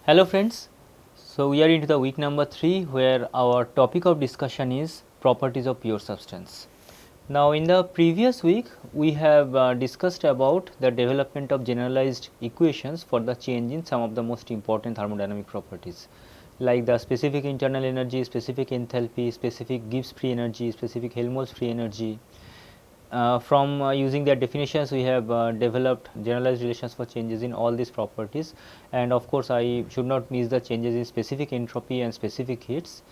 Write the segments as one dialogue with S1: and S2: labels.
S1: Hello friends, so we are into the week number 3 where our topic of discussion is properties of pure substance. Now in the previous week we have discussed about the development of generalized equations for the change in some of the most important thermodynamic properties like the specific internal energy, specific enthalpy, specific Gibbs free energy, specific Helmholtz free energy. From using their definitions we have developed generalized relations for changes in all these properties, and of course I should not miss the changes in specific entropy and specific heats.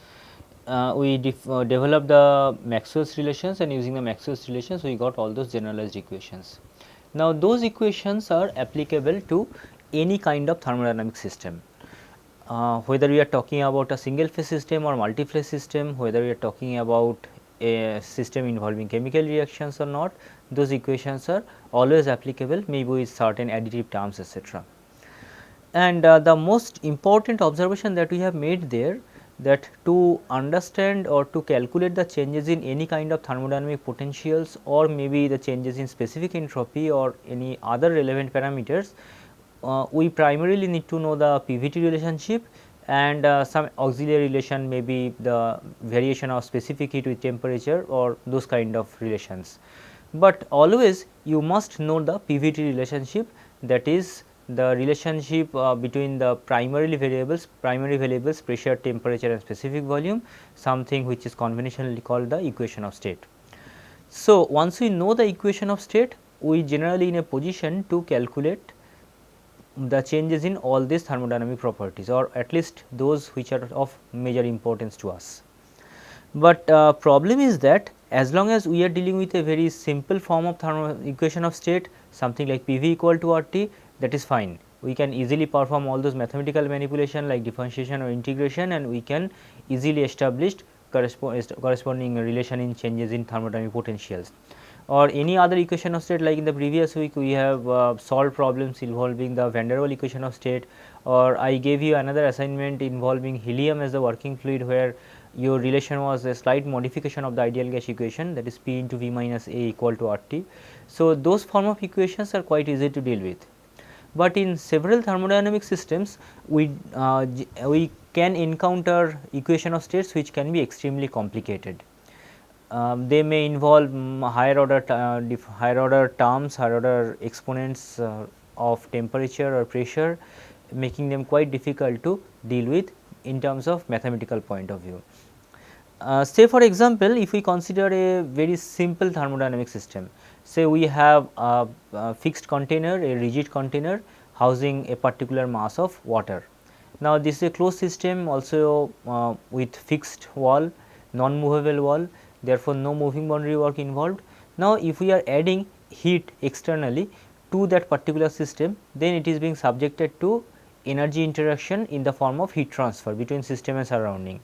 S1: We developed the Maxwell's relations, and using the Maxwell's relations we got all those generalized equations. Now those equations are applicable to any kind of thermodynamic system. Whether we are talking about a single phase system or multi-phase system, whether we are talking about a system involving chemical reactions or not, those equations are always applicable, maybe with certain additive terms, etc. And the most important observation that we have made there, that to understand or to calculate the changes in any kind of thermodynamic potentials or maybe the changes in specific entropy or any other relevant parameters, we primarily need to know the PVT relationship and some auxiliary relation, maybe the variation of specific heat with temperature or those kind of relations. But always you must know the PVT relationship, that is the relationship between the primary variables pressure, temperature and specific volume, something which is conventionally called the equation of state. So, once we know the equation of state, we generally in a position to calculate the changes in all these thermodynamic properties, or at least those which are of major importance to us. But problem is that as long as we are dealing with a very simple form of equation of state, something like PV equal to RT, that is fine. We can easily perform all those mathematical manipulation like differentiation or integration, and we can easily establish corresponding relation in changes in thermodynamic potentials. Or any other equation of state, like in the previous week we have solved problems involving the van der Waals equation of state, or I gave you another assignment involving helium as the working fluid, where your relation was a slight modification of the ideal gas equation, that is P into V minus A equal to RT. So, those form of equations are quite easy to deal with. But in several thermodynamic systems we can encounter equation of states which can be extremely complicated. They may involve higher order terms, higher order exponents of temperature or pressure, making them quite difficult to deal with in terms of mathematical point of view. Say for example, if we consider a very simple thermodynamic system, say we have a fixed container, a rigid container housing a particular mass of water. Now, this is a closed system also with fixed wall, non-movable wall, therefore, no moving boundary work involved. Now, if we are adding heat externally to that particular system, then it is being subjected to energy interaction in the form of heat transfer between system and surrounding.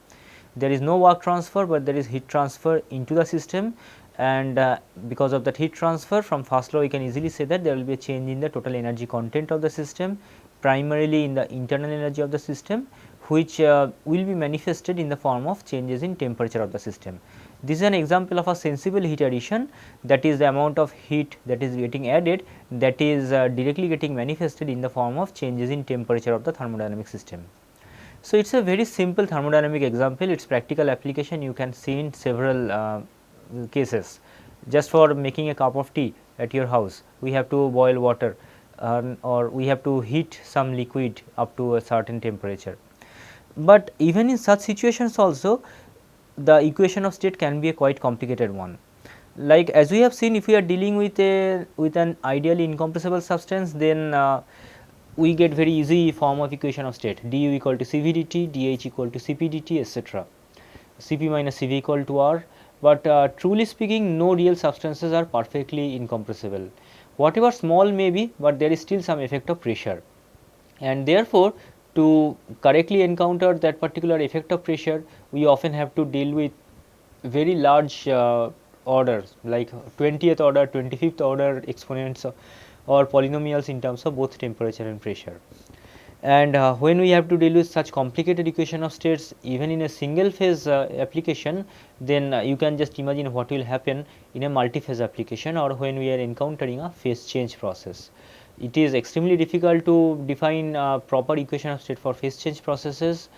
S1: There is no work transfer, but there is heat transfer into the system, and because of that heat transfer, from first law we can easily say that there will be a change in the total energy content of the system, primarily in the internal energy of the system, which will be manifested in the form of changes in temperature of the system. This is an example of a sensible heat addition, that is the amount of heat that is getting added, that is directly getting manifested in the form of changes in temperature of the thermodynamic system. So, it is a very simple thermodynamic example, its practical application you can see in several cases. Just for making a cup of tea at your house, we have to boil water or we have to heat some liquid up to a certain temperature. But even in such situations also, the equation of state can be a quite complicated one. Like as we have seen, if we are dealing with an ideally incompressible substance, then we get very easy form of equation of state, du equal to Cv dt, dH equal to Cp dt, etc. Cp minus Cv equal to R. But truly speaking, no real substances are perfectly incompressible. Whatever small may be, but there is still some effect of pressure, and therefore, to correctly encounter that particular effect of pressure, we often have to deal with very large orders like 20th order, 25th order exponents or polynomials in terms of both temperature and pressure. And when we have to deal with such complicated equation of states even in a single phase application, then you can just imagine what will happen in a multi phase application or when we are encountering a phase change process. It is extremely difficult to define proper equation of state for phase change processes,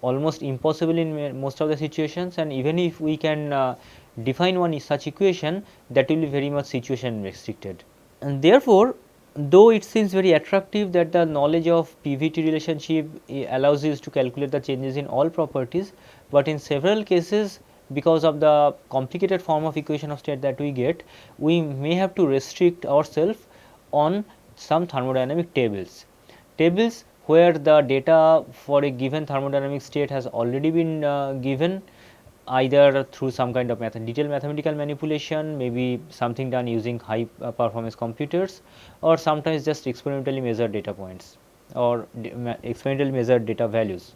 S1: almost impossible in most of the situations, and even if we can define one such equation, that will be very much situation restricted. And therefore, though it seems very attractive that the knowledge of PVT relationship allows us to calculate the changes in all properties, but in several cases, because of the complicated form of equation of state that we get, we may have to restrict ourselves on some thermodynamic tables. Tables where the data for a given thermodynamic state has already been given, either through some kind of detailed mathematical manipulation, maybe something done using high performance computers, or sometimes just experimentally measured data points or experimentally measured data values.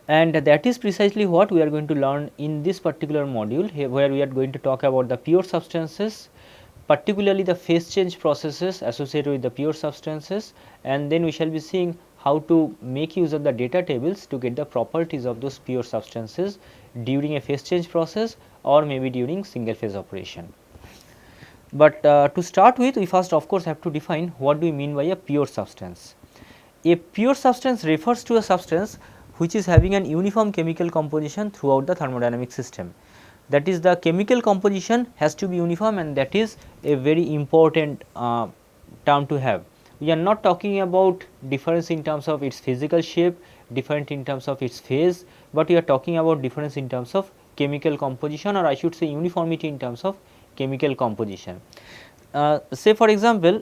S1: And that is precisely what we are going to learn in this particular module, where we are going to talk about the pure substances, particularly the phase change processes associated with the pure substances, and then we shall be seeing how to make use of the data tables to get the properties of those pure substances during a phase change process or maybe during single phase operation. But to start with, we first of course have to define what do we mean by a pure substance. A pure substance refers to a substance which is having an uniform chemical composition throughout the thermodynamic system. That is, the chemical composition has to be uniform, and that is a very important term to have. We are not talking about difference in terms of its physical shape, different in terms of its phase, but we are talking about difference in terms of chemical composition, or I should say uniformity in terms of chemical composition. Say for example,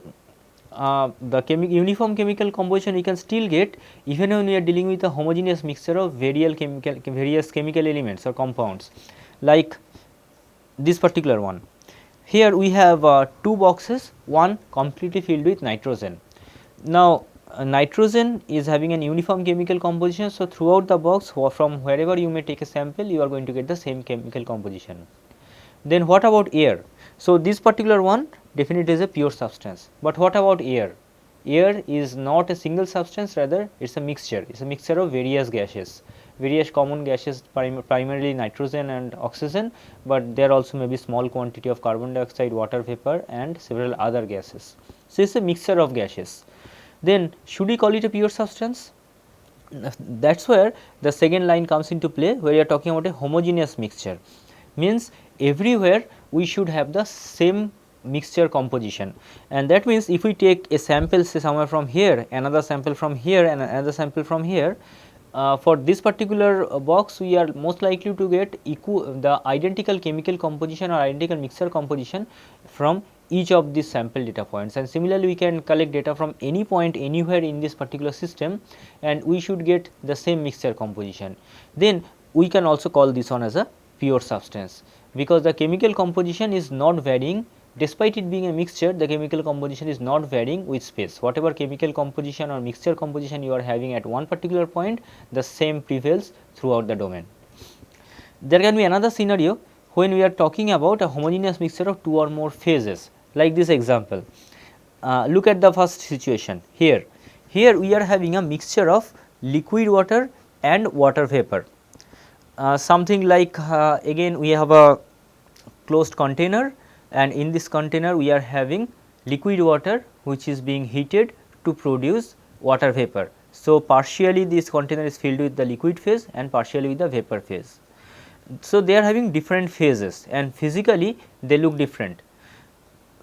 S1: the uniform chemical composition we can still get even when we are dealing with a homogeneous mixture of various chemical elements or compounds, like this particular one. Here we have two boxes, one completely filled with nitrogen. Now, nitrogen is having an uniform chemical composition, so throughout the box, from wherever you may take a sample, you are going to get the same chemical composition. Then what about air? So, this particular one definitely is a pure substance, but what about air? Air is not a single substance, rather it is a mixture. It is a mixture of various gases, various common gases, primarily nitrogen and oxygen, but there also may be small quantity of carbon dioxide, water vapor and several other gases. So, it is a mixture of gases. Then should we call it a pure substance? That is where the second line comes into play, where you are talking about a homogeneous mixture, means everywhere we should have the same mixture composition, and that means if we take a sample, say somewhere from here, another sample from here and another sample from here, for this particular box we are most likely to get the identical chemical composition or identical mixture composition from each of these sample data points, and similarly we can collect data from any point anywhere in this particular system and we should get the same mixture composition. Then we can also call this one as a pure substance, because the chemical composition is not varying. Despite it being a mixture, the chemical composition is not varying with space. Whatever chemical composition or mixture composition you are having at one particular point, the same prevails throughout the domain. There can be another scenario when we are talking about a homogeneous mixture of two or more phases, like this example. Look at the first situation here. Here we are having a mixture of liquid water and water vapor. Something like again we have a closed container, and in this container we are having liquid water which is being heated to produce water vapor. So, partially this container is filled with the liquid phase and partially with the vapor phase. So, they are having different phases and physically they look different.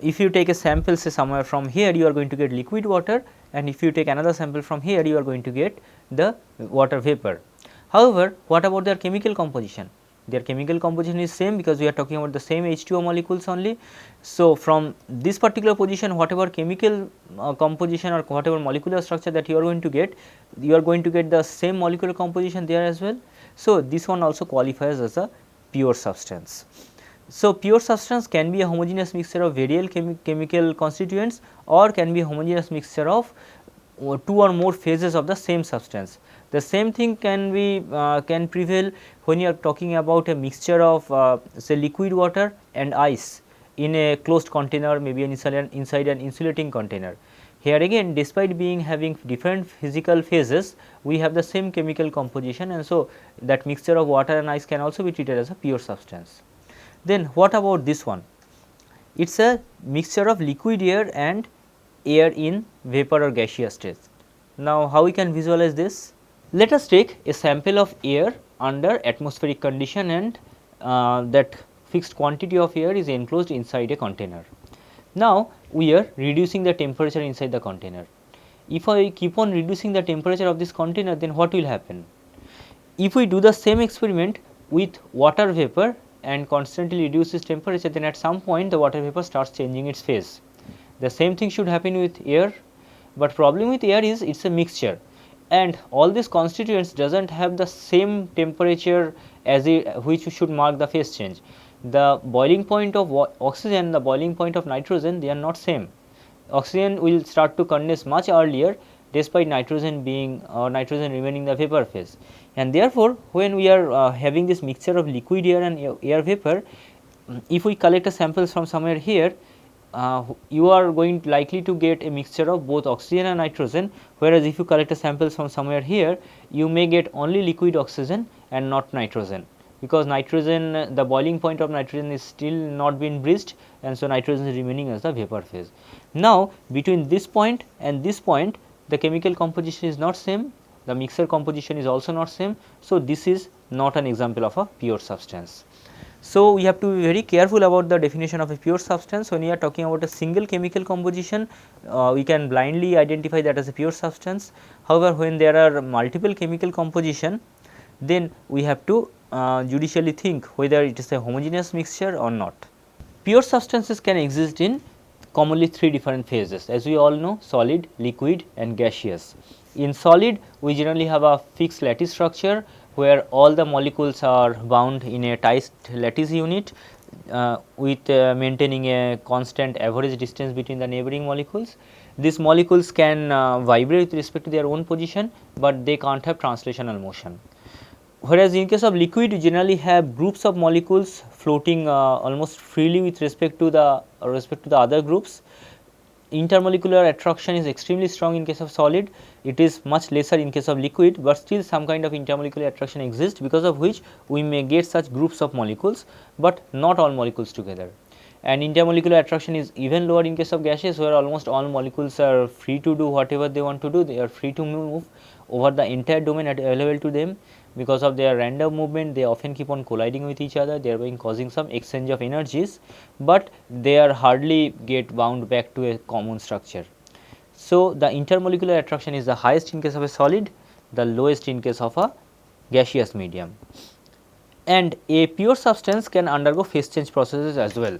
S1: If you take a sample, say somewhere from here, you are going to get liquid water, and if you take another sample from here, you are going to get the water vapor. However, what about their chemical composition? Their chemical composition is same, because we are talking about the same H2O molecules only. So, from this particular position, whatever chemical composition or whatever molecular structure that you are going to get the same molecular composition there as well. So, this one also qualifies as a pure substance. So, pure substance can be a homogeneous mixture of various chemical constituents, or can be a homogeneous mixture of two or more phases of the same substance. The same thing can be can prevail when you are talking about a mixture of say liquid water and ice in a closed container, maybe inside an insulating container. Here again, despite having different physical phases, we have the same chemical composition, and so that mixture of water and ice can also be treated as a pure substance. Then what about this one? It is a mixture of liquid air and air in vapor or gaseous state. Now, how we can visualize this? Let us take a sample of air under atmospheric condition, and that fixed quantity of air is enclosed inside a container. Now, we are reducing the temperature inside the container. If I keep on reducing the temperature of this container, then what will happen? If we do the same experiment with water vapor and constantly reduce its temperature, then at some point the water vapor starts changing its phase. The same thing should happen with air, but problem with air is it is a mixture, and all these constituents does not have the same temperature as which should mark the phase change. The boiling point of oxygen and the boiling point of nitrogen, they are not same. Oxygen will start to condense much earlier despite nitrogen being nitrogen remaining the vapor phase, and therefore, when we are having this mixture of liquid air and air vapor, if we collect a samples from somewhere here, you are going likely to get a mixture of both oxygen and nitrogen, whereas if you collect a samples from somewhere here, you may get only liquid oxygen and not nitrogen, because nitrogen, the boiling point of nitrogen is still not been breached, and so nitrogen is remaining as the vapor phase. Now, between this point and this point, the chemical composition is not same, the mixture composition is also not same. So, this is not an example of a pure substance. So, we have to be very careful about the definition of a pure substance. When we are talking about a single chemical composition, we can blindly identify that as a pure substance. However, when there are multiple chemical composition, then we have to judicially think whether it is a homogeneous mixture or not. Pure substances can exist in commonly three different phases, as we all know: solid, liquid and gaseous. In solid, we generally have a fixed lattice structure where all the molecules are bound in a tight lattice unit with maintaining a constant average distance between the neighboring molecules. These molecules can vibrate with respect to their own position, but they can't have translational motion. Whereas in case of liquid, you generally have groups of molecules floating almost freely with respect to the other groups. Intermolecular attraction is extremely strong in case of solid, it is much lesser in case of liquid, but still some kind of intermolecular attraction exists, because of which we may get such groups of molecules, but not all molecules together. And intermolecular attraction is even lower in case of gases, where almost all molecules are free to do whatever they want to do, they are free to move over the entire domain available to them. Because of their random movement, they often keep on colliding with each other, thereby causing some exchange of energies, but they are hardly get bound back to a common structure. So, the intermolecular attraction is the highest in case of a solid, the lowest in case of a gaseous medium. And a pure substance can undergo phase change processes as well.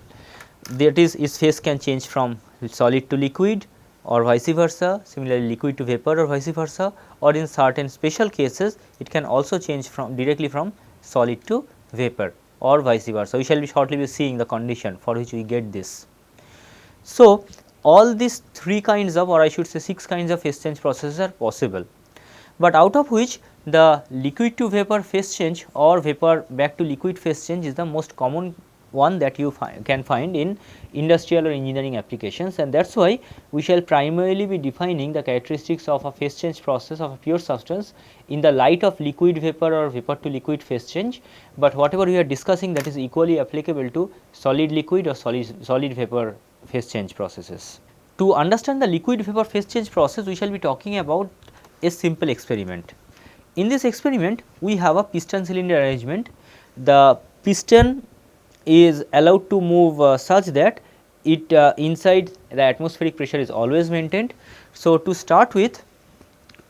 S1: That is, its phase can change from solid to liquid or vice versa, similarly liquid to vapor or vice versa, or in certain special cases it can also change from directly from solid to vapor or vice versa. We shall be shortly be seeing the condition for which we get this. So, all these three kinds of, or I should say 6 kinds of phase change processes are possible, but out of which the liquid to vapor phase change or vapor back to liquid phase change is the most common one that you can find in industrial or engineering applications, and that is why we shall primarily be defining the characteristics of a phase change process of a pure substance in the light of liquid vapor or vapor to liquid phase change, but whatever we are discussing, that is equally applicable to solid liquid or solid vapor phase change processes. To understand the liquid vapor phase change process, we shall be talking about a simple experiment. In this experiment, we have a piston cylinder arrangement. The piston is allowed to move such that it inside the atmospheric pressure is always maintained. So, to start with,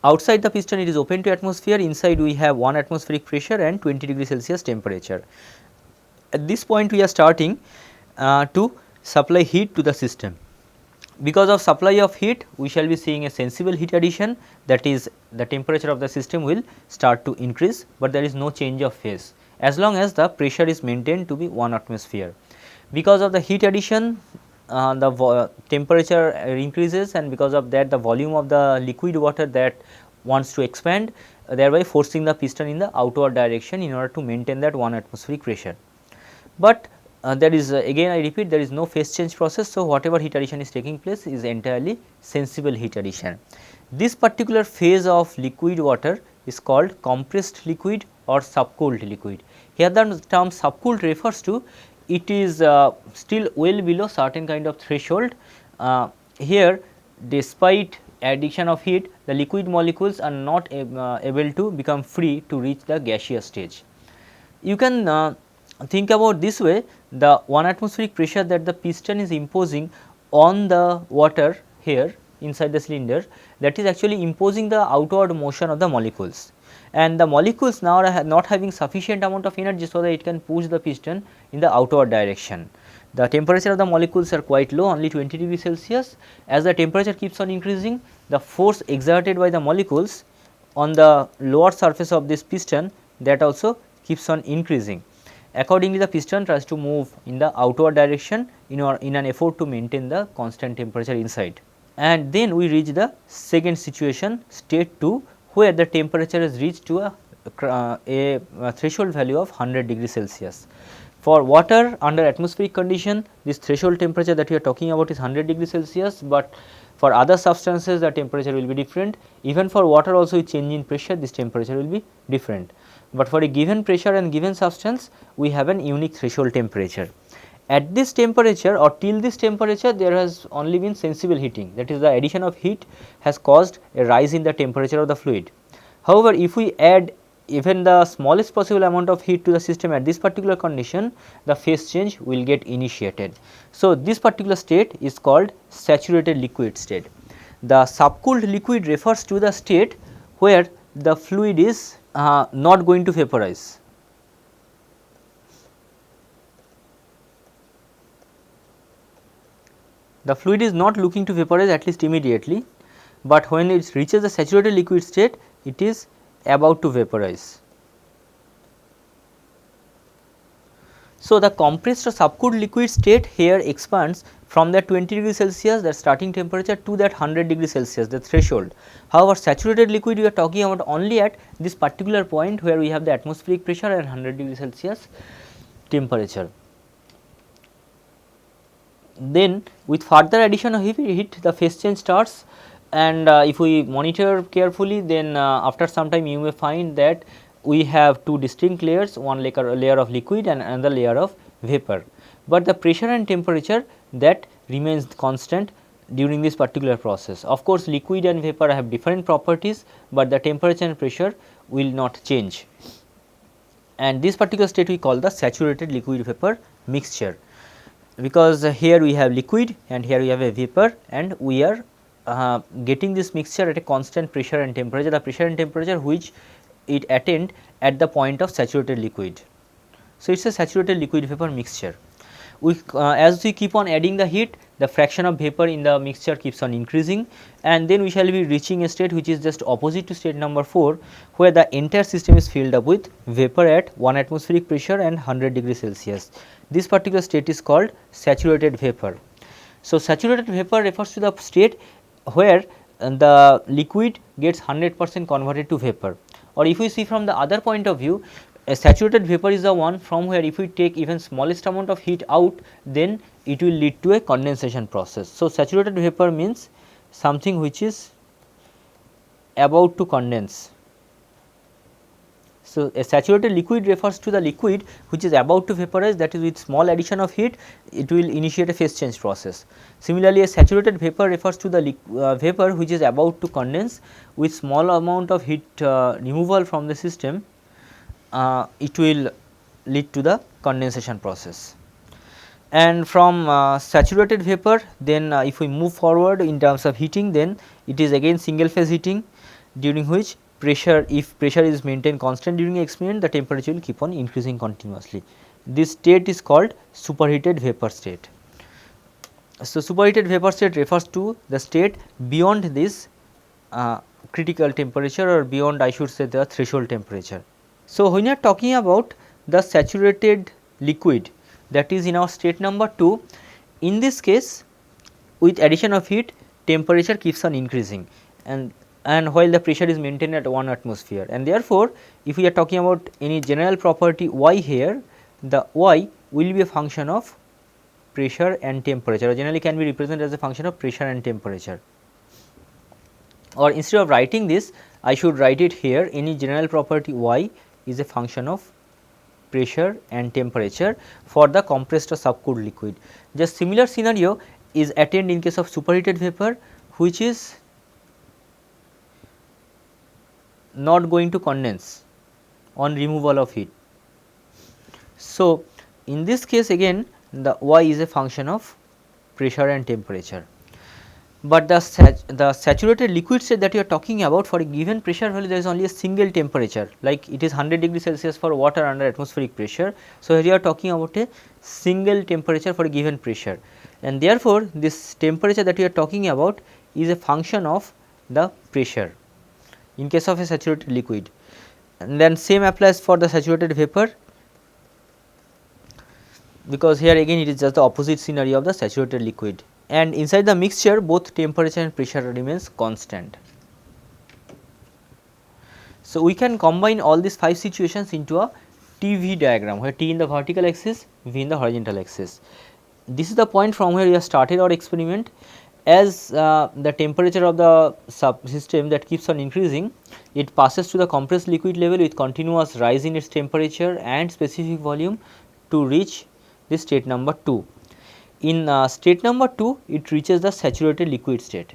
S1: outside the piston it is open to atmosphere, inside we have 1 atmospheric pressure and 20 degree Celsius temperature. At this point we are starting to supply heat to the system. Because of supply of heat, we shall be seeing a sensible heat addition, that is, the temperature of the system will start to increase, but there is no change of phase as long as the pressure is maintained to be 1 atmosphere. Because of the heat addition, the temperature increases, and because of that the volume of the liquid water that wants to expand, thereby forcing the piston in the outward direction in order to maintain that 1 atmospheric pressure. But there is again I repeat, there is no phase change process. So, whatever heat addition is taking place is entirely sensible heat addition. This particular phase of liquid water is called compressed liquid or subcooled liquid. Here the term subcooled refers to it is still well below certain kind of threshold. Here despite addition of heat, the liquid molecules are not able to become free to reach the gaseous stage. You can think about this way, the 1 atmospheric pressure that the piston is imposing on the water here inside the cylinder, that is actually imposing the outward motion of the molecules, and the molecules now are not having sufficient amount of energy, so that it can push the piston in the outward direction. The temperature of the molecules are quite low, only 20 degrees Celsius. As the temperature keeps on increasing, the force exerted by the molecules on the lower surface of this piston, that also keeps on increasing. Accordingly, the piston tries to move in the outward direction in an effort to maintain the constant temperature inside. And then we reach the second situation, state 2, where the temperature is reached to a threshold value of 100 degrees Celsius. For water under atmospheric condition, this threshold temperature that we are talking about is 100 degrees Celsius, but for other substances the temperature will be different. Even for water also, with change in pressure, this temperature will be different, but for a given pressure and given substance, we have an unique threshold temperature. At this temperature or till this temperature, there has only been sensible heating, that is, the addition of heat has caused a rise in the temperature of the fluid. However, if we add even the smallest possible amount of heat to the system at this particular condition, the phase change will get initiated. So, this particular state is called saturated liquid state. The subcooled liquid refers to the state where the fluid is not going to vaporize. The fluid is not looking to vaporize, at least immediately, but when it reaches the saturated liquid state, it is about to vaporize. So, the compressed or subcooled liquid state here expands from that 20 degrees Celsius, the starting temperature, to that 100 degrees Celsius, the threshold. However, saturated liquid we are talking about only at this particular point where we have the atmospheric pressure and 100 degrees Celsius temperature. Then with further addition of heat, the phase change starts, and if we monitor carefully, then after some time you may find that we have two distinct layers, one layer of liquid and another layer of vapor, but the pressure and temperature that remains constant during this particular process. Of course, liquid and vapor have different properties, but the temperature and pressure will not change, and this particular state we call the saturated liquid vapor mixture, because here we have liquid and here we have a vapor, and we are getting this mixture at a constant pressure and temperature, the pressure and temperature which it attained at the point of saturated liquid. So, it is a saturated liquid vapor mixture. As we keep on adding the heat, the fraction of vapor in the mixture keeps on increasing, and then we shall be reaching a state which is just opposite to state number 4, where the entire system is filled up with vapor at 1 atmospheric pressure and 100 degrees Celsius. This particular state is called saturated vapor. So, saturated vapor refers to the state where the liquid gets 100% converted to vapor, or if we see from the other point of view, a saturated vapor is the one from where if we take even smallest amount of heat out, then it will lead to a condensation process. So, saturated vapor means something which is about to condense. So, a saturated liquid refers to the liquid which is about to vaporize, that is, with small addition of heat it will initiate a phase change process. Similarly, a saturated vapor refers to the vapor which is about to condense, with small amount of heat removal from the system, it will lead to the condensation process. And from saturated vapor, then if we move forward in terms of heating, then it is again single phase heating, during which pressure, if pressure is maintained constant during the experiment, the temperature will keep on increasing continuously. This state is called superheated vapor state. So, superheated vapor state refers to the state beyond this critical temperature, or beyond, I should say, the threshold temperature. So, when you are talking about the saturated liquid, that is in our state number 2, in this case with addition of heat, temperature keeps on increasing, and while the pressure is maintained at 1 atmosphere, and therefore, if we are talking about any general property y here, the y will be a function of pressure and temperature, or generally can be represented as a function of pressure and temperature. Or instead of writing this, I should write it here, any general property y is a function of pressure and temperature for the compressed or subcooled liquid. Just similar scenario is attained in case of superheated vapor, which is not going to condense on removal of heat. So, in this case again the y is a function of pressure and temperature, but the saturated liquid state that you are talking about, for a given pressure value there is only a single temperature, like it is 100 degree Celsius for water under atmospheric pressure. So, here you are talking about a single temperature for a given pressure, and therefore, this temperature that you are talking about is a function of the pressure in case of a saturated liquid. And then same applies for the saturated vapor, because here again it is just the opposite scenario of the saturated liquid, and inside the mixture both temperature and pressure remains constant. So, we can combine all these 5 situations into a TV diagram, where T in the vertical axis, V in the horizontal axis. This is the point from where we have started our experiment. As the temperature of the subsystem that keeps on increasing, it passes to the compressed liquid level with continuous rise in its temperature and specific volume to reach the state number 2. In state number 2, it reaches the saturated liquid state.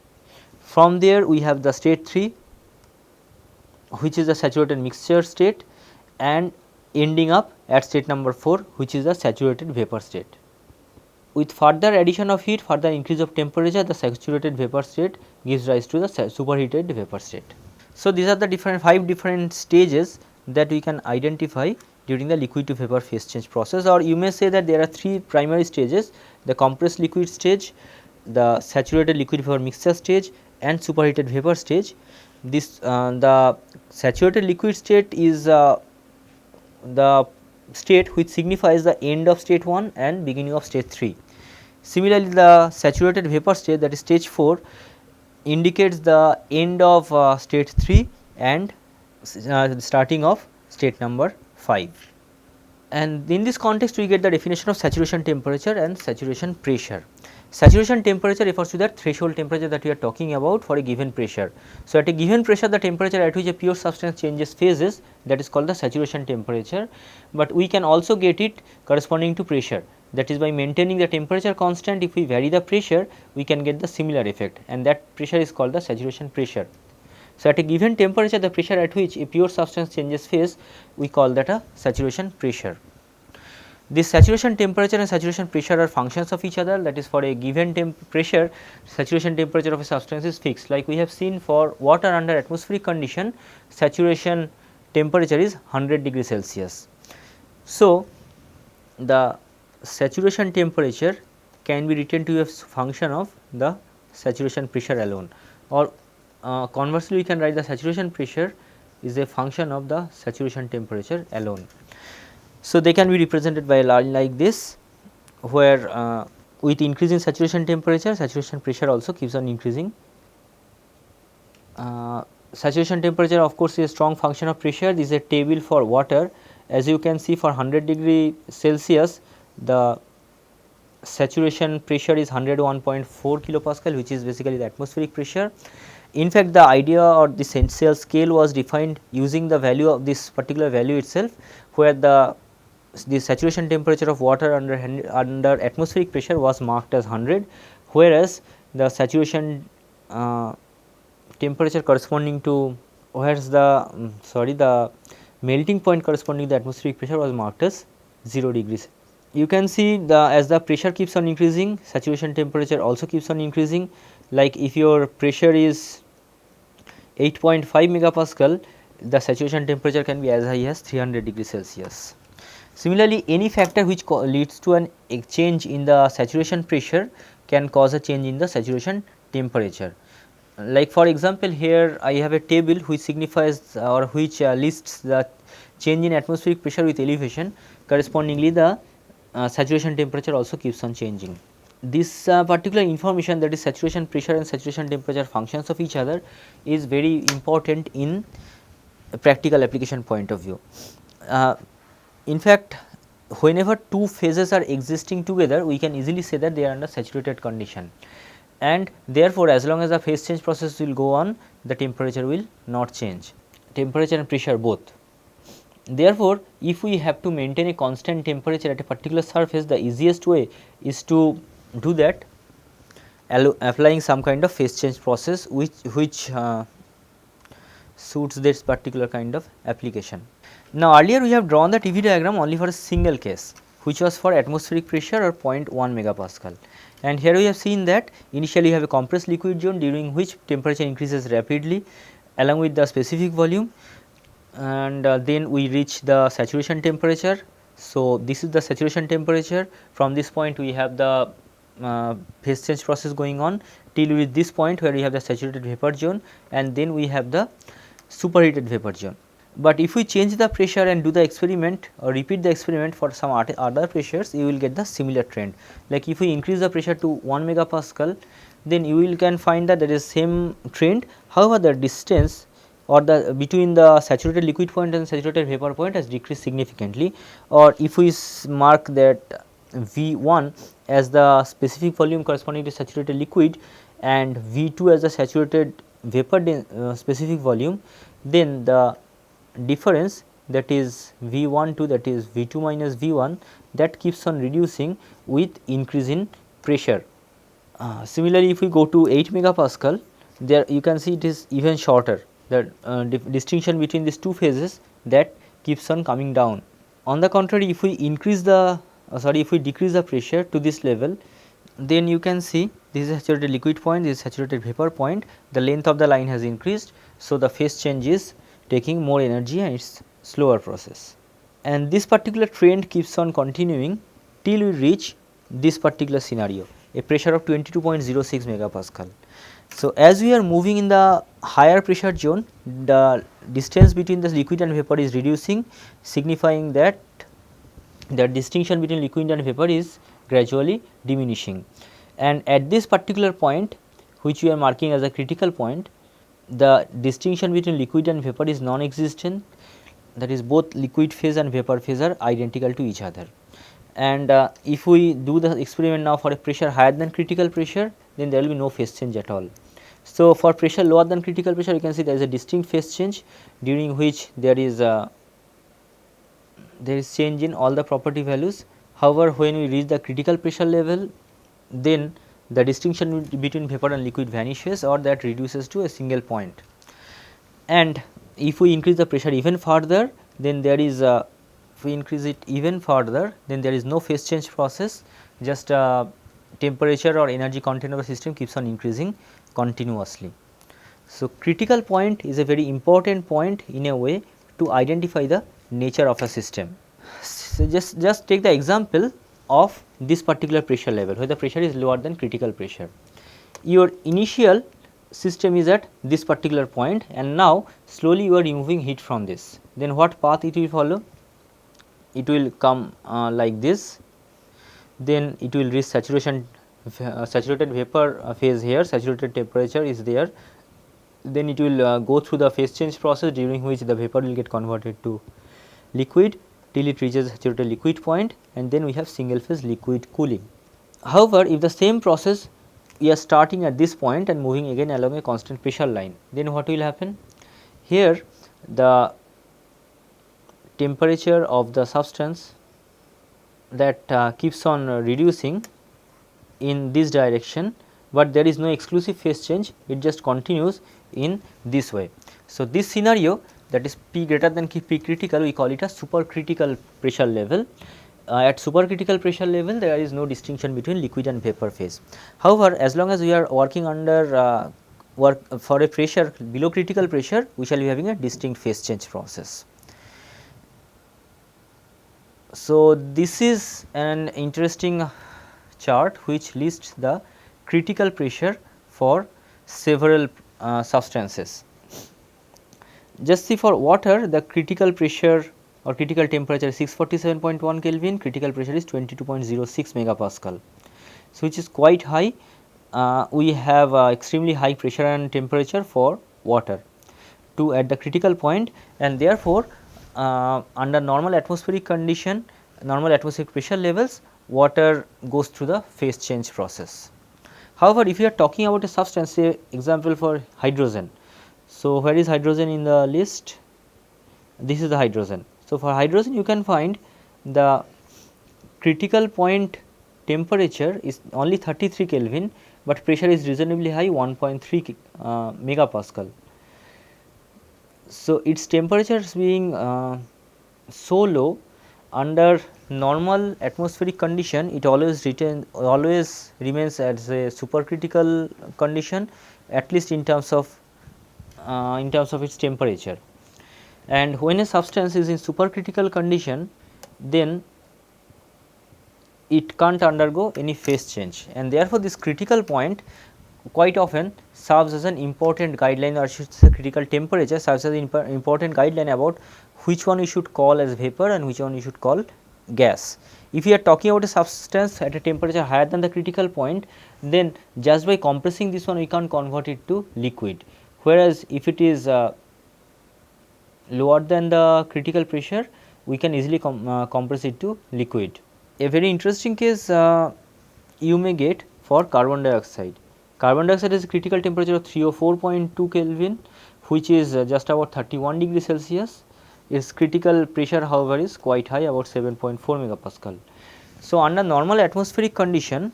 S1: From there we have the state 3, which is the saturated mixture state, and ending up at state number 4, which is the saturated vapor state. With further addition of heat, further increase of temperature, the saturated vapor state gives rise to the superheated vapor state. So, these are the 5 different stages that we can identify during the liquid to vapor phase change process, or you may say that there are 3 primary stages: the compressed liquid stage, the saturated liquid vapor mixture stage, and superheated vapor stage. This the saturated liquid state is the state which signifies the end of state 1 and beginning of state 3. Similarly, the saturated vapor state, that is stage 4, indicates the end of state 3 and starting of state number 5. And in this context we get the definition of saturation temperature and saturation pressure. Saturation temperature refers to that threshold temperature that we are talking about for a given pressure. So, at a given pressure, the temperature at which a pure substance changes phases, that is called the saturation temperature, but we can also get it corresponding to pressure, that is by maintaining the temperature constant. If we vary the pressure, we can get the similar effect, and that pressure is called the saturation pressure. So, at a given temperature, the pressure at which a pure substance changes phase, we call that a saturation pressure. This saturation temperature and saturation pressure are functions of each other, that is, for a given pressure, saturation temperature of a substance is fixed. Like we have seen for water under atmospheric condition, saturation temperature is 100 degree Celsius. So, the saturation temperature can be written to be a function of the saturation pressure alone, or conversely we can write the saturation pressure is a function of the saturation temperature alone. So, they can be represented by a line like this, where with increasing saturation temperature, saturation pressure also keeps on increasing. Saturation temperature of course is a strong function of pressure. This is a table for water. As you can see, for 100 degree Celsius, the saturation pressure is 101.4 kilopascal, which is basically the atmospheric pressure. In fact, the idea or the essential scale was defined using the value of this particular value itself, where the saturation temperature of water under atmospheric pressure was marked as 100, whereas the saturation temperature corresponding to the melting point corresponding to the atmospheric pressure was marked as 0 degrees. You can see as the pressure keeps on increasing, saturation temperature also keeps on increasing. Like if your pressure is 8.5 megapascal, the saturation temperature can be as high as 300 degrees Celsius. Similarly, any factor which leads to a change in the saturation pressure can cause a change in the saturation temperature. Like for example, here I have a table which signifies or which lists the change in atmospheric pressure with elevation. Correspondingly, the saturation temperature also keeps on changing. This particular information, that is saturation pressure and saturation temperature functions of each other, is very important in a practical application point of view. In fact, whenever two phases are existing together, we can easily say that they are under saturated condition, and therefore, as long as the phase change process will go on, the temperature will not change, temperature and pressure both. Therefore, if we have to maintain a constant temperature at a particular surface, the easiest way is to do that applying some kind of phase change process which suits this particular kind of application. Now, earlier we have drawn the TV diagram only for a single case, which was for atmospheric pressure or 0.1 megapascal, and here we have seen that initially you have a compressed liquid zone during which temperature increases rapidly along with the specific volume, and then we reach the saturation temperature. So, this is the saturation temperature. From this point we have the phase change process going on till we reach this point where we have the saturated vapor zone, and then we have the superheated vapor zone. But if we change the pressure and do the experiment or repeat the experiment for some other pressures, you will get the similar trend. Like if we increase the pressure to 1 megapascal, then you will can find that there is same trend. However, the distance or the between the saturated liquid point and saturated vapor point has decreased significantly. Or if we mark that V1 as the specific volume corresponding to saturated liquid and V2 as the saturated vapor specific volume, then the difference, that is V1 to that is V2 minus V1, that keeps on reducing with increase in pressure. Similarly, if we go to 8 megapascal, there you can see it is even shorter. The distinction between these two phases, that keeps on coming down. On the contrary, if we increase the if we decrease the pressure to this level, then you can see this is saturated liquid point, this is saturated vapor point, the length of the line has increased. So, the phase change is taking more energy and it is slower process, and this particular trend keeps on continuing till we reach this particular scenario, a pressure of 22.06 megapascal. So, as we are moving in the higher pressure zone, the distance between the liquid and vapor is reducing, signifying that the distinction between liquid and vapor is gradually diminishing, and at this particular point, which we are marking as a critical point, the distinction between liquid and vapor is non-existent, that is both liquid phase and vapor phase are identical to each other. And if we do the experiment now for a pressure higher than critical pressure, then there will be no phase change at all. So, for pressure lower than critical pressure, you can see there is a distinct phase change during which there is change in all the property values. However, when we reach the critical pressure level, then the distinction between vapor and liquid vanishes or that reduces to a single point. And if we increase the pressure even further, then there is if we increase it even further, then there is no phase change process, just temperature or energy content of the system keeps on increasing continuously. So, critical point is a very important point in a way to identify the nature of a system. So, just take the example of this particular pressure level where the pressure is lower than critical pressure. Your initial system is at this particular point, and now slowly you are removing heat from this. Then what path it will follow? It will come like this, then it will reach saturation saturated vapor phase here, saturated temperature is there, then it will go through the phase change process during which the vapor will get converted to liquid till it reaches saturated liquid point, and then we have single phase liquid cooling. However, if the same process we are starting at this point and moving again along a constant pressure line, then what will happen? Here the temperature of the substance that keeps on reducing in this direction, but there is no exclusive phase change, it just continues in this way. So, this scenario, that is P greater than P critical, we call it a supercritical pressure level. At supercritical pressure level, there is no distinction between liquid and vapor phase. However, as long as we are working under for a pressure below critical pressure, we shall be having a distinct phase change process. So, this is an interesting chart which lists the critical pressure for several substances. Just see, for water the critical pressure or critical temperature is 647.1 Kelvin, critical pressure is 22.06 megapascal. So, which is quite high. We have extremely high pressure and temperature for water at the critical point, and therefore, under normal atmospheric condition, normal atmospheric pressure levels, water goes through the phase change process. However, if you are talking about a substance, say example for hydrogen. So, where is hydrogen in the list? This is the hydrogen. So, for hydrogen you can find the critical point temperature is only 33 Kelvin, but pressure is reasonably high, 1.3 megapascal. So, its temperatures being so low, under normal atmospheric condition it always remains as a supercritical condition, at least in terms of its temperature. And when a substance is in supercritical condition, then it can't undergo any phase change, and therefore, this critical point quite often serves as an important guideline, or should say critical temperature serves as an important guideline about which one we should call as vapor and which one we should call gas. If we are talking about a substance at a temperature higher than the critical point, then just by compressing this one we can't convert it to liquid, whereas if it is lower than the critical pressure, we can easily compress it to liquid. A very interesting case you may get for carbon dioxide. Carbon dioxide has a critical temperature of 304.2 Kelvin, which is just about 31 degrees Celsius. Its critical pressure, however, is quite high, about 7.4 megapascal. So, under normal atmospheric condition,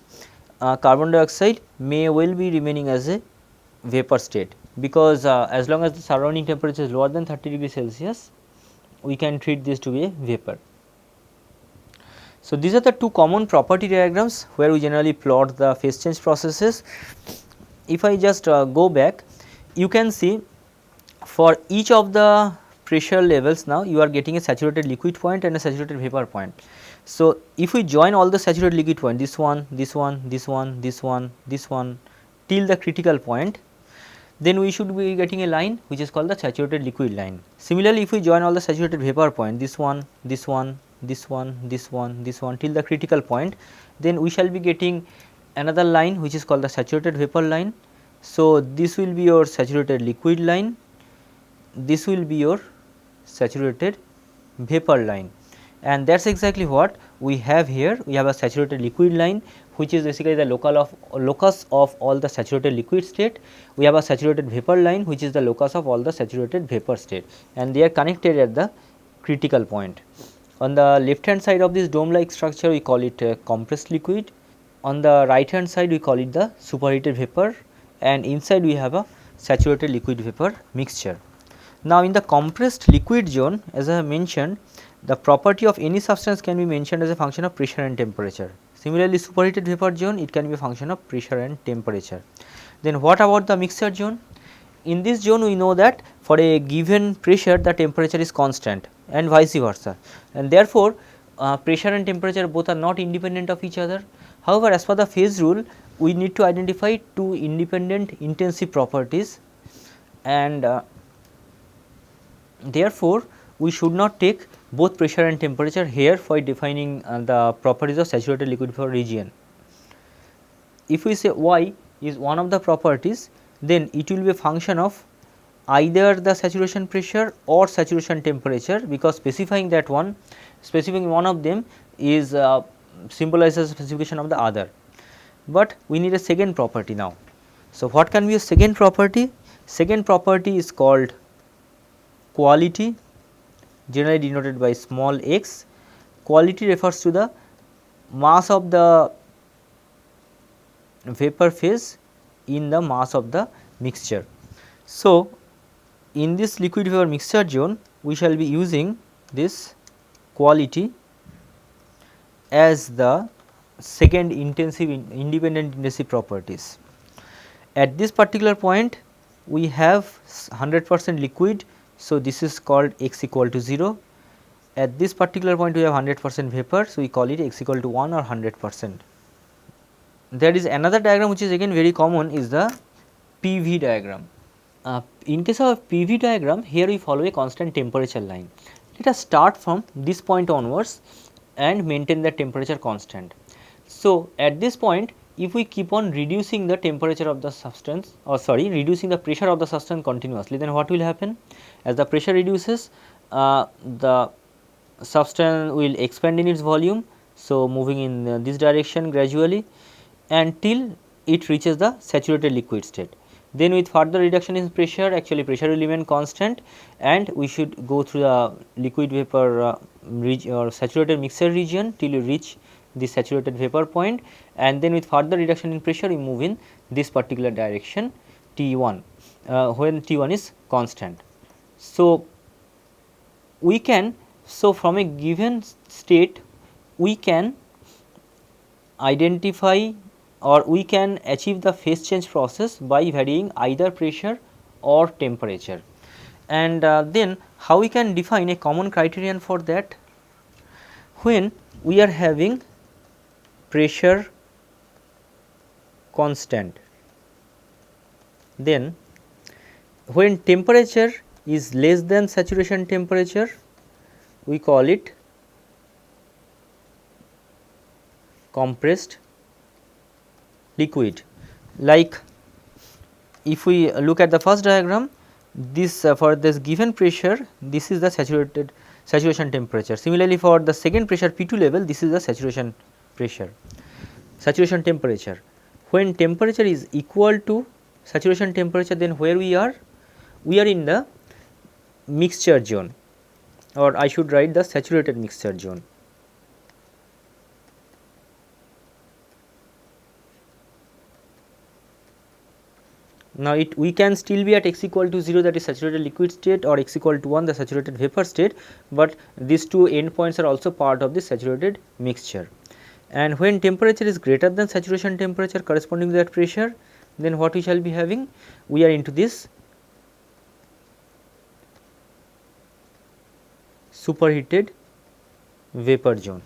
S1: carbon dioxide may well be remaining as a vapor state, because as long as the surrounding temperature is lower than 30 degrees Celsius, we can treat this to be a vapor. So, these are the two common property diagrams where we generally plot the phase change processes. If I just go back, you can see for each of the pressure levels, now you are getting a saturated liquid point and a saturated vapor point. So, if we join all the saturated liquid point, this one, this one, this one, this one, this one till the critical point, then we should be getting a line which is called the saturated liquid line. Similarly, if we join all the saturated vapor point, this one, this one, this one, this one, this one till the critical point, then we shall be getting another line which is called the saturated vapor line. So, this will be your saturated liquid line, this will be your saturated vapor line, and that is exactly what we have here. We have a saturated liquid line which is basically the locus of all the saturated liquid state. We have a saturated vapor line which is the locus of all the saturated vapor state, and they are connected at the critical point. On the left hand side of this dome like structure, we call it compressed liquid. On the right hand side, we call it the superheated vapor, and inside we have a saturated liquid vapor mixture. Now, in the compressed liquid zone, as I have mentioned, the property of any substance can be mentioned as a function of pressure and temperature. Similarly, superheated vapor zone, it can be a function of pressure and temperature. Then what about the mixture zone? In this zone, we know that for a given pressure the temperature is constant and vice versa, and therefore, pressure and temperature both are not independent of each other. However, as per the phase rule, we need to identify two independent intensive properties, and therefore, we should not take both pressure and temperature here for defining the properties of saturated liquid vapor region. If we say y is one of the properties, then it will be a function of either the saturation pressure or saturation temperature, because specifying one of them is symbolizes specification of the other. But we need a second property now. So, what can be a second property? Second property is called quality, generally denoted by small x. Quality refers to the mass of the vapor phase in the mass of the mixture. So, in this liquid vapor mixture zone, we shall be using this quality as the second independent intensive properties. At this particular point, we have 100% liquid. So, this is called x equal to 0. At this particular point, we have 100% vapor. So, we call it x equal to 1 or 100%. There is another diagram which is again very common, is the PV diagram. In case of PV diagram, here we follow a constant temperature line. Let us start from this point onwards and maintain the temperature constant. So, at this point, if we keep on reducing the temperature of the substance, or reducing the pressure of the substance continuously, then what will happen? As the pressure reduces, the substance will expand in its volume. So, moving in this direction gradually until it reaches the saturated liquid state. Then with further reduction in pressure, actually pressure will remain constant, and we should go through the liquid vapor or saturated mixture region till you reach the saturated vapor point, and then with further reduction in pressure we move in this particular direction T1 when T1 is constant. So, we can, so from a given state we can identify or we can achieve the phase change process by varying either pressure or temperature. And then how we can define a common criterion for that? When we are having pressure constant, then when temperature is less than saturation temperature, we call it compressed liquid. Like if we look at the first diagram, this for this given pressure, this is the saturation temperature. Similarly, for the second pressure P2 level, this is the saturation pressure, saturation temperature. When temperature is equal to saturation temperature, then where we are? We are in the mixture zone, or I should write the saturated mixture zone. Now, we can still be at x equal to 0, that is saturated liquid state, or x equal to 1, the saturated vapor state, but these two endpoints are also part of the saturated mixture. And when temperature is greater than saturation temperature corresponding to that pressure, then what we shall be having? We are into this superheated vapor zone.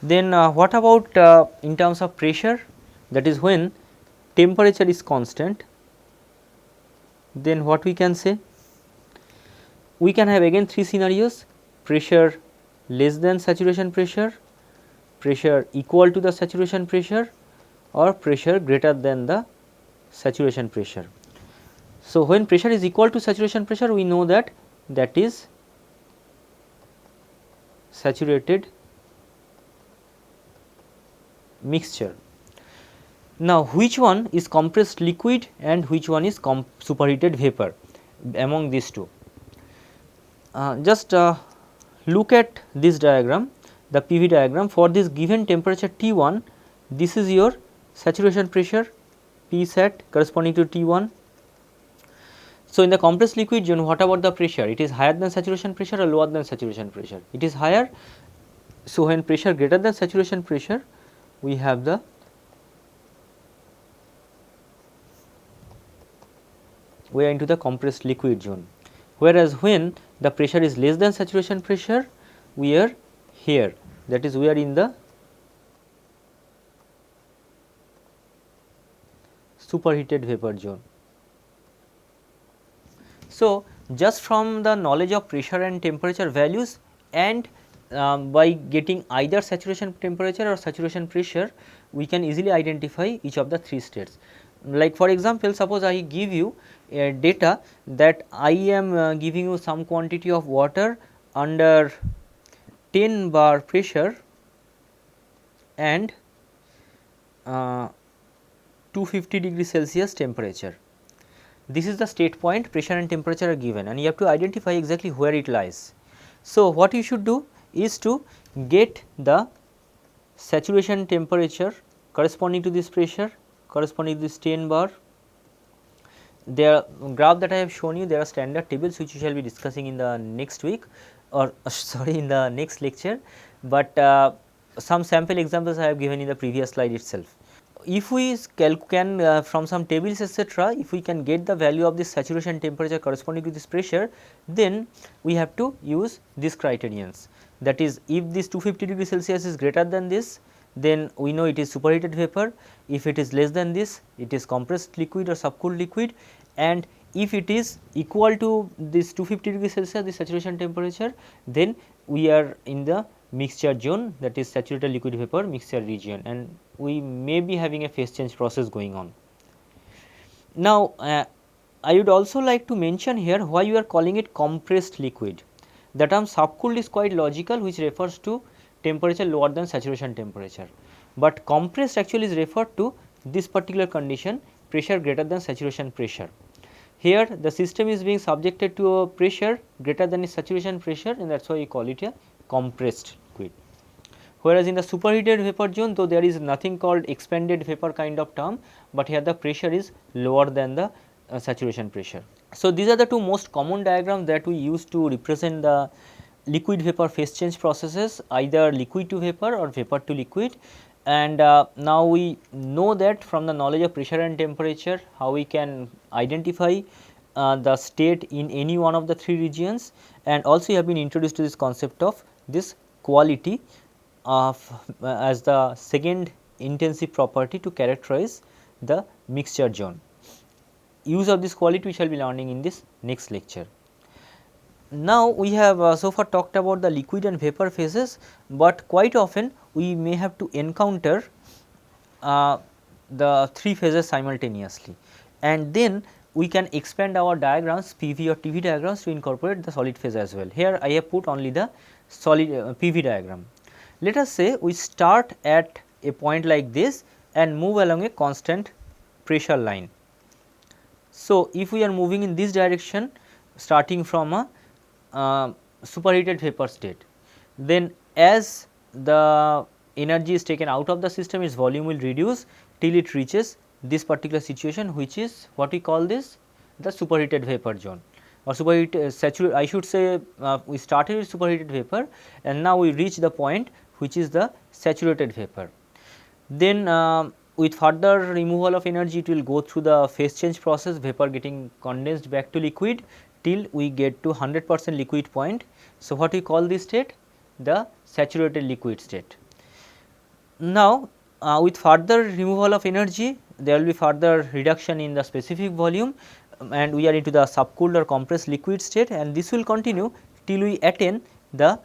S1: Then what about in terms of pressure? That is when temperature is constant, then what we can say? We can have again three scenarios: pressure less than saturation pressure, pressure equal to the saturation pressure, or pressure greater than the saturation pressure. So, when pressure is equal to saturation pressure, we know that that is saturated mixture. Now, which one is compressed liquid and which one is superheated vapor among these two? Just look at this diagram, the PV diagram. For this given temperature T1, this is your saturation pressure P sat corresponding to T1. So, in the compressed liquid zone, what about the pressure? It is higher than saturation pressure or lower than saturation pressure? It is higher. So, when pressure greater than saturation pressure, we have the we are into the compressed liquid zone, whereas when the pressure is less than saturation pressure, we are here, that is we are in the superheated vapor zone. So, just from the knowledge of pressure and temperature values and by getting either saturation temperature or saturation pressure, we can easily identify each of the three states. Like for example, suppose I give you data that I am giving you some quantity of water under 10 bar pressure and 250 degree Celsius temperature. This is the state point, pressure and temperature are given, and you have to identify exactly where it lies. So, what you should do is to get the saturation temperature corresponding to this pressure, corresponding to this 10 bar. The graph that I have shown you, there are standard tables which we shall be discussing in the next week, or sorry, in the next lecture, but some sample examples I have given in the previous slide itself. If we can from some tables etc., if we can get the value of this saturation temperature corresponding to this pressure, then we have to use these criterions. That is, if this 250 degree Celsius is greater than this, then we know it is superheated vapor. If it is less than this, it is compressed liquid or subcooled liquid, and if it is equal to this 250 degree Celsius, the saturation temperature, then we are in the mixture zone, that is saturated liquid vapor mixture region, and we may be having a phase change process going on. Now, I would also like to mention here why you are calling it compressed liquid. The term subcooled is quite logical, which refers to temperature lower than saturation temperature, but compressed actually is referred to this particular condition, pressure greater than saturation pressure. Here the system is being subjected to a pressure greater than its saturation pressure, and that is why we call it a compressed liquid. whereas in the superheated vapor zone, though there is nothing called expanded vapor kind of term, but here the pressure is lower than the saturation pressure. So, these are the two most common diagrams that we use to represent the liquid vapor phase change processes, either liquid to vapor or vapor to liquid. And now we know that from the knowledge of pressure and temperature, how we can identify the state in any one of the three regions, and also you have been introduced to this concept of this quality of as the second intensive property to characterize the mixture zone. Use of this quality we shall be learning in this next lecture. Now, we have so far talked about the liquid and vapor phases, but quite often we may have to encounter the three phases simultaneously, and then we can expand our diagrams, PV or TV diagrams, to incorporate the solid phase as well. Here I have put only the solid PV diagram. Let us say we start at a point like this and move along a constant pressure line. So, if we are moving in this direction starting from a superheated vapor state, then as the energy is taken out of the system, its volume will reduce till it reaches this particular situation, which is what we call this the superheated vapor zone or superheated I should say we started with superheated vapor and now we reach the point which is the saturated vapor. Then with further removal of energy, it will go through the phase change process, vapor getting condensed back to liquid till we get to 100% liquid point. So, what we call this state? The saturated liquid state. Now, with further removal of energy, there will be further reduction in the specific volume and we are into the subcooled or compressed liquid state, and this will continue till we attain the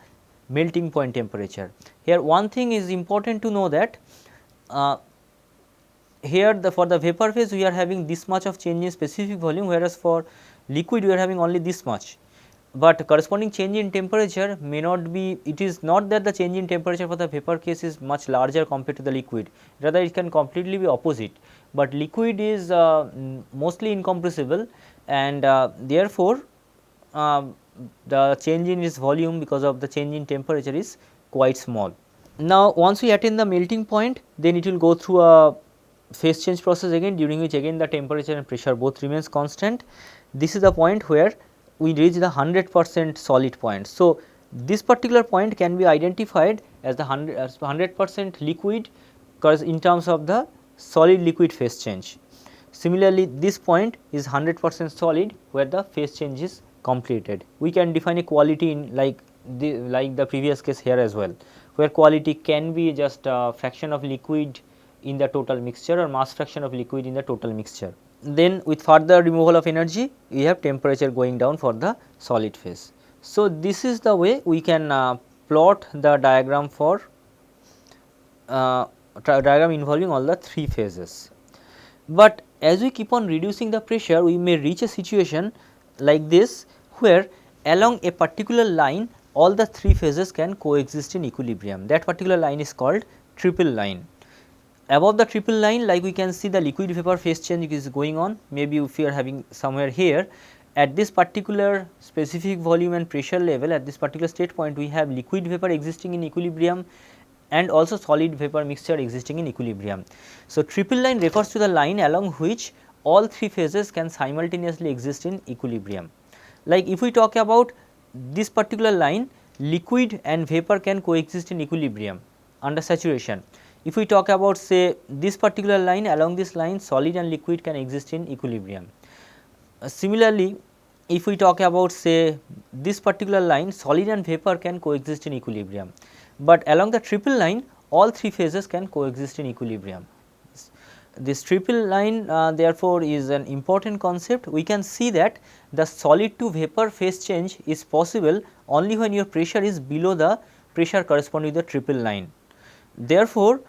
S1: melting point temperature. Here one thing is important to know that here for the vapor phase we are having this much of change in specific volume, whereas for liquid we are having only this much, but corresponding change in temperature may not be, it is not that the change in temperature for the vapor case is much larger compared to the liquid, rather it can completely be opposite, but liquid is mostly incompressible and therefore the change in its volume because of the change in temperature is quite small. Now, once we attain the melting point, then it will go through a phase change process again, during which again the temperature and pressure both remains constant. This is the point where we reach the 100% solid point. So, this particular point can be identified as the 100% liquid in terms of the solid liquid phase change. Similarly, this point is 100% solid where the phase change is completed. We can define a quality in like the previous case here as well, where quality can be just a fraction of liquid in the total mixture or mass fraction of liquid in the total mixture. Then with further removal of energy, we have temperature going down for the solid phase. So, this is the way we can plot the diagram for diagram involving all the three phases. But as we keep on reducing the pressure, we may reach a situation like this where along a particular line all the three phases can coexist in equilibrium. That particular line is called triple line. Above the triple line, like we can see the liquid vapor phase change is going on, maybe if we are having somewhere here at this particular specific volume and pressure level, at this particular state point we have liquid vapor existing in equilibrium and also solid vapor mixture existing in equilibrium. So, triple line refers to the line along which all three phases can simultaneously exist in equilibrium. Like if we talk about this particular line, liquid and vapor can coexist in equilibrium under saturation. If we talk about say this particular line, along this line solid and liquid can exist in equilibrium. Similarly, if we talk about say this particular line, solid and vapor can coexist in equilibrium, but along the triple line all three phases can coexist in equilibrium. This triple line therefore is an important concept. We can see that the solid to vapor phase change is possible only when your pressure is below the pressure corresponding to the triple line. Therefore,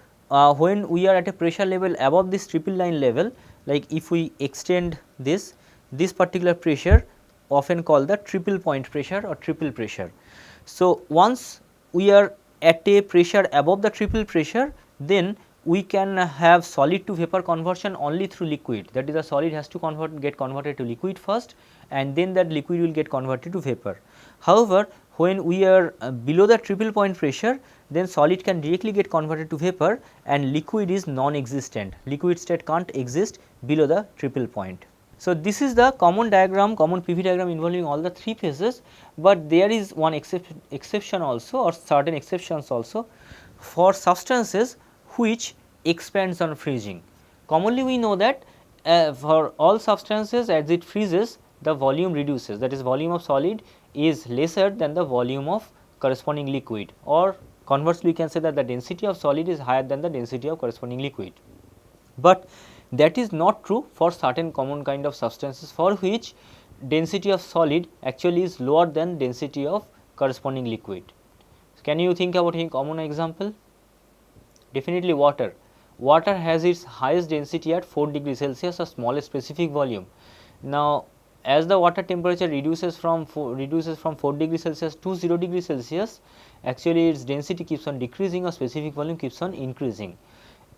S1: when we are at a pressure level above this triple line level, like if we extend this particular pressure often called the triple point pressure or triple pressure. So, once we are at a pressure above the triple pressure, then we can have solid to vapor conversion only through liquid, that is the solid has to get converted to liquid first and then that liquid will get converted to vapor. However, when we are below the triple point pressure, then solid can directly get converted to vapor and liquid is non-existent, liquid state can't exist below the triple point. So, this is the common diagram, common PV diagram involving all the three phases, but there is one exception also, or certain exceptions also, for substances which expands on freezing. Commonly we know that for all substances, as it freezes, the volume reduces, that is volume of solid is lesser than the volume of corresponding liquid, or conversely we can say that the density of solid is higher than the density of corresponding liquid. But that is not true for certain common kind of substances, for which density of solid actually is lower than density of corresponding liquid. Can you think about a common example? Definitely water. Water has its highest density at 4 degrees Celsius, a smallest specific volume. Now, as the water temperature reduces from 4 degrees Celsius to 0 degrees Celsius, actually its density keeps on decreasing, or specific volume keeps on increasing,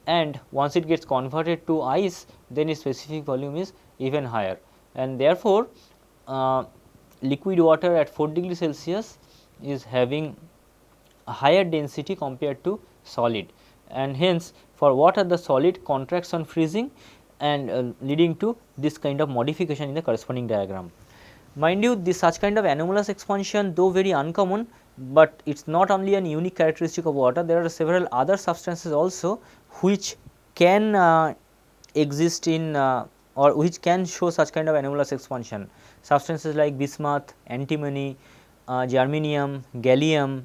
S1: and once it gets converted to ice, then its specific volume is even higher, and therefore, liquid water at 4 degrees Celsius is having a higher density compared to solid, and hence for water the solid contracts on freezing and leading to this kind of modification in the corresponding diagram. Mind you, this such kind of anomalous expansion, though very uncommon, but it is not only an unique characteristic of water, there are several other substances also which can exist in or which can show such kind of anomalous expansion. Substances like bismuth, antimony, germanium, gallium,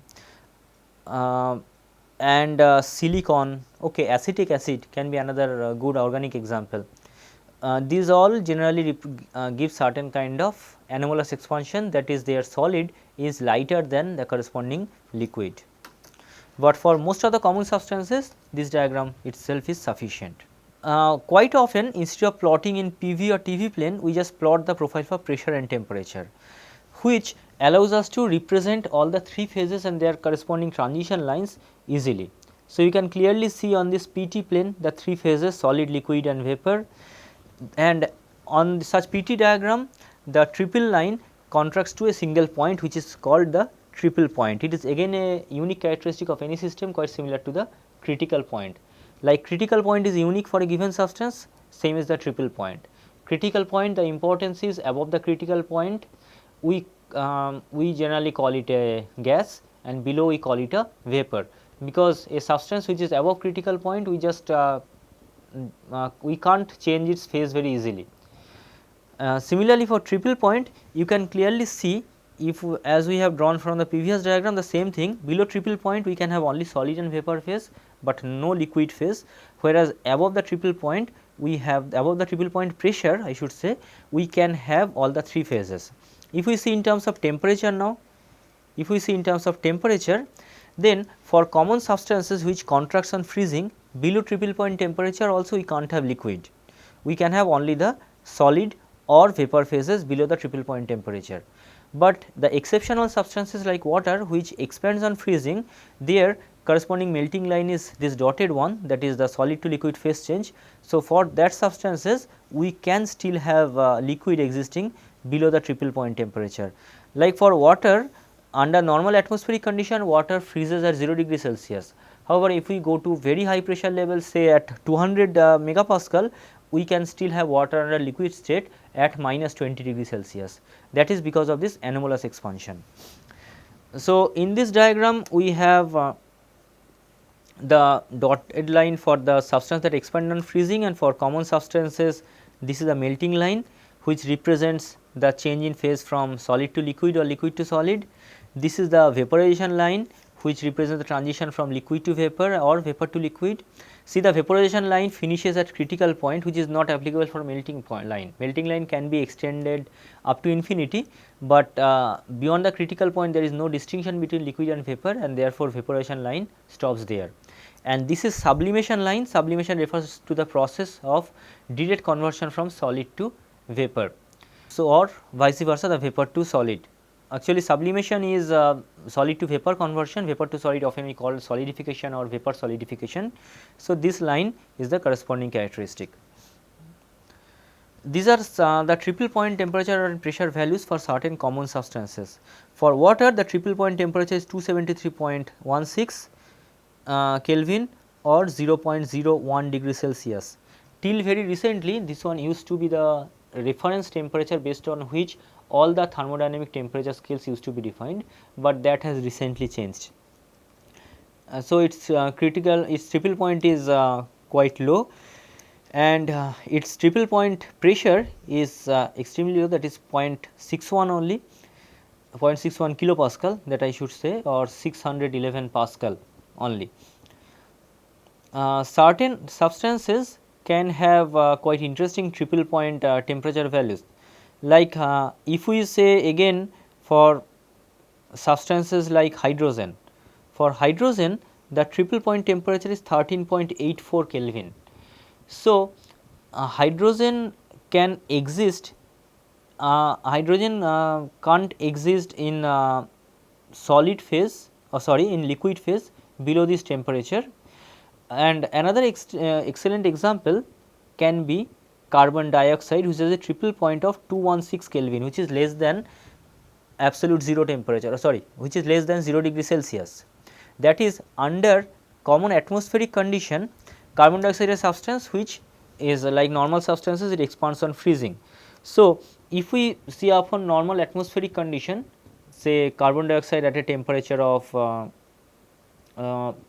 S1: and silicon, okay, acetic acid can be another good organic example. These all generally give certain kind of anomalous expansion, that is their solid is lighter than the corresponding liquid. But for most of the common substances, this diagram itself is sufficient. Quite often, instead of plotting in PV or TV plane, we just plot the profile for pressure and temperature, which allows us to represent all the three phases and their corresponding transition lines easily. So, you can clearly see on this PT plane the three phases, solid, liquid and vapor, and on such PT diagram the triple line contracts to a single point, which is called the triple point. It is again a unique characteristic of any system, quite similar to the critical point. Like critical point is unique for a given substance, same as the triple point. Critical point, the importance is above the critical point we generally call it a gas, and below we call it a vapor, because a substance which is above critical point we just we can't change its phase very easily. Similarly, for triple point you can clearly see, if as we have drawn from the previous diagram, the same thing. Below triple point we can have only solid and vapor phase, but no liquid phase, whereas above the triple point we have, above the triple point pressure I should say, we can have all the three phases. If we see in terms of temperature now, if we see in terms of temperature, then for common substances which contracts on freezing, below triple point temperature also we can't have liquid, we can have only the solid or vapor phases below the triple point temperature. But the exceptional substances like water which expands on freezing, their corresponding melting line is this dotted one, that is the solid to liquid phase change. So, for that substances we can still have liquid existing below the triple point temperature. Like for water, under normal atmospheric condition water freezes at 0 degree Celsius. However, if we go to very high pressure level, say at 200 megapascal, we can still have water under liquid state at minus 20 degree Celsius. That is because of this anomalous expansion. So, in this diagram we have the dotted line for the substance that expand on freezing, and for common substances this is the melting line which represents the change in phase from solid to liquid or liquid to solid. This is the vaporization line which represents the transition from liquid to vapor or vapor to liquid. See, the vaporization line finishes at critical point, which is not applicable for melting point line. Melting line can be extended up to infinity, but beyond the critical point there is no distinction between liquid and vapor, and therefore vaporization line stops there. And this is sublimation line. Sublimation refers to the process of direct conversion from solid to vapor. So, or vice versa, the vapor to solid. Actually, sublimation is solid to vapor conversion, vapor to solid often we call solidification or vapor solidification. So, this line is the corresponding characteristic. These are the triple point temperature and pressure values for certain common substances. For water, the triple point temperature is 273.16, Kelvin or 0.01 degree Celsius. Till very recently, this one used to be the reference temperature based on which all the thermodynamic temperature scales used to be defined, but that has recently changed. So its critical, its triple point is quite low, and its triple point pressure is extremely low, that is 0.61 only, 0.61 kilopascal, that I should say, or 611 pascal only. Certain substances can have quite interesting triple point temperature values, like if we say again for substances like hydrogen. For hydrogen, the triple point temperature is 13.84 Kelvin. So, hydrogen can exist, hydrogen can't exist in solid phase, or sorry, in liquid phase below this temperature. And another excellent example can be carbon dioxide, which has a triple point of 216 Kelvin, which is less than absolute 0 temperature, or sorry, which is less than 0 degree Celsius. That is, under common atmospheric condition, carbon dioxide is a substance which is like normal substances, it expands on freezing. So, if we see upon normal atmospheric condition, say carbon dioxide at a temperature of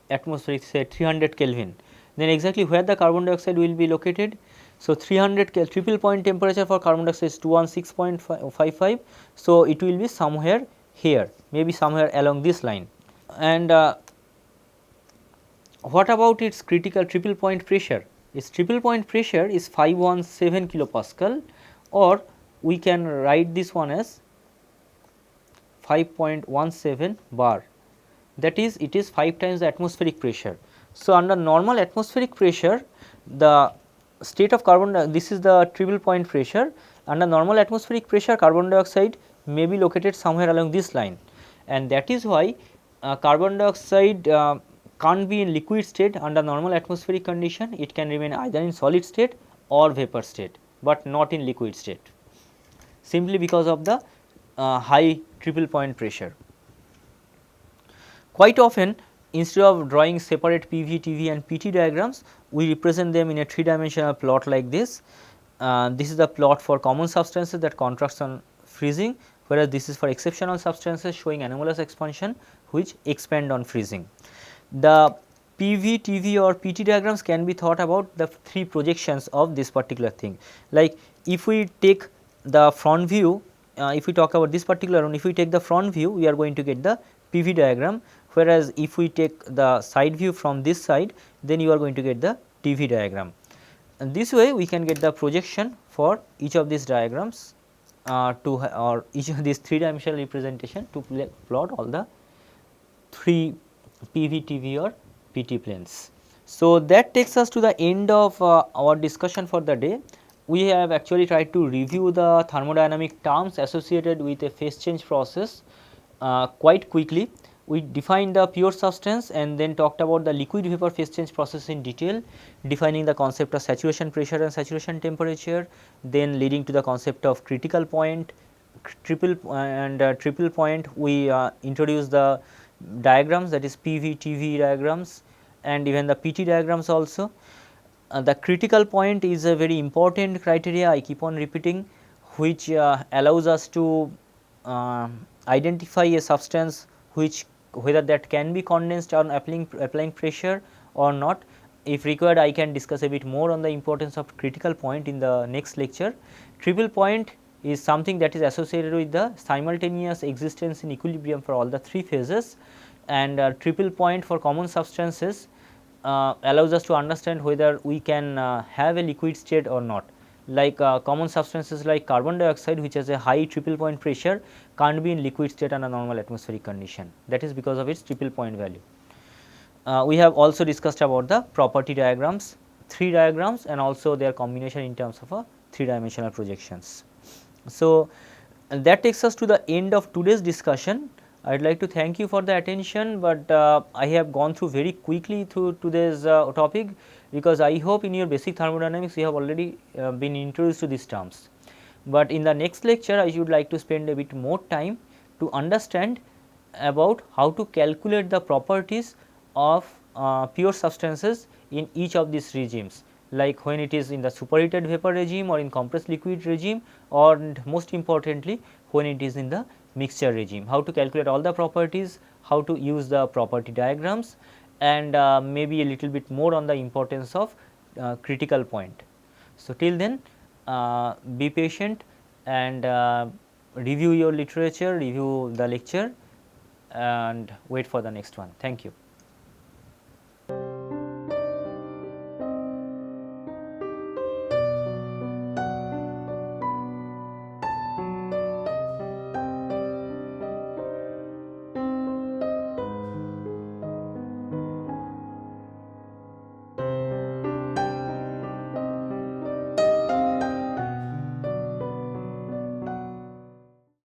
S1: atmospheric, say 300 Kelvin, then exactly where the carbon dioxide will be located. So, 300 triple point temperature for carbon dioxide is 216.55. So, it will be somewhere here, maybe somewhere along this line. And what about its critical triple point pressure? Its triple point pressure is 517 kilopascal, or we can write this one as 5.17 bar, that is, it is 5 times the atmospheric pressure. So, under normal atmospheric pressure, the state of carbon, this is the triple point pressure. Under normal atmospheric pressure, carbon dioxide may be located somewhere along this line, and that is why carbon dioxide can't be in liquid state under normal atmospheric condition. It can remain either in solid state or vapor state, but not in liquid state, simply because of the high triple point pressure. Quite often, instead of drawing separate PV, TV and PT diagrams, we represent them in a 3-dimensional plot like this. This is the plot for common substances that contracts on freezing, whereas this is for exceptional substances showing anomalous expansion which expand on freezing. The PV, TV or PT diagrams can be thought about the 3 projections of this particular thing. Like if we take the front view, if we talk about this particular one, if we take the front view, we are going to get the PV diagram, whereas if we take the side view from this side, then you are going to get the TV diagram. And this way we can get the projection for each of these diagrams or each of these 3-dimensional representation to plot all the 3 PV, TV or PT planes. So, that takes us to the end of our discussion for the day. We have actually tried to review the thermodynamic terms associated with a phase change process quite quickly. We defined the pure substance and then talked about the liquid vapor phase change process in detail, defining the concept of saturation pressure and saturation temperature, then leading to the concept of critical point, triple point. We introduced the diagrams, that is PV, TV diagrams and even the PT diagrams also. The critical point is a very important criteria, I keep on repeating, which allows us to identify a substance which whether that can be condensed on applying pressure or not. If required, I can discuss a bit more on the importance of critical point in the next lecture. Triple point is something that is associated with the simultaneous existence in equilibrium for all the 3 phases, and triple point for common substances allows us to understand whether we can have a liquid state or not. Like common substances like carbon dioxide, which has a high triple point pressure, can't be in liquid state under normal atmospheric condition, that is because of its triple point value. We have also discussed about the property diagrams, 3 diagrams and also their combination in terms of a 3-dimensional projections. So, that takes us to the end of today's discussion. I would like to thank you for the attention, but I have gone through very quickly through today's topic, because I hope in your basic thermodynamics you have already been introduced to these terms. But in the next lecture, I would like to spend a bit more time to understand about how to calculate the properties of pure substances in each of these regimes, like when it is in the superheated vapor regime or in compressed liquid regime, or most importantly when it is in the mixture regime. How to calculate all the properties, how to use the property diagrams, and maybe a little bit more on the importance of critical point. So, till then be patient and review your literature, review the lecture and wait for the next one. Thank you.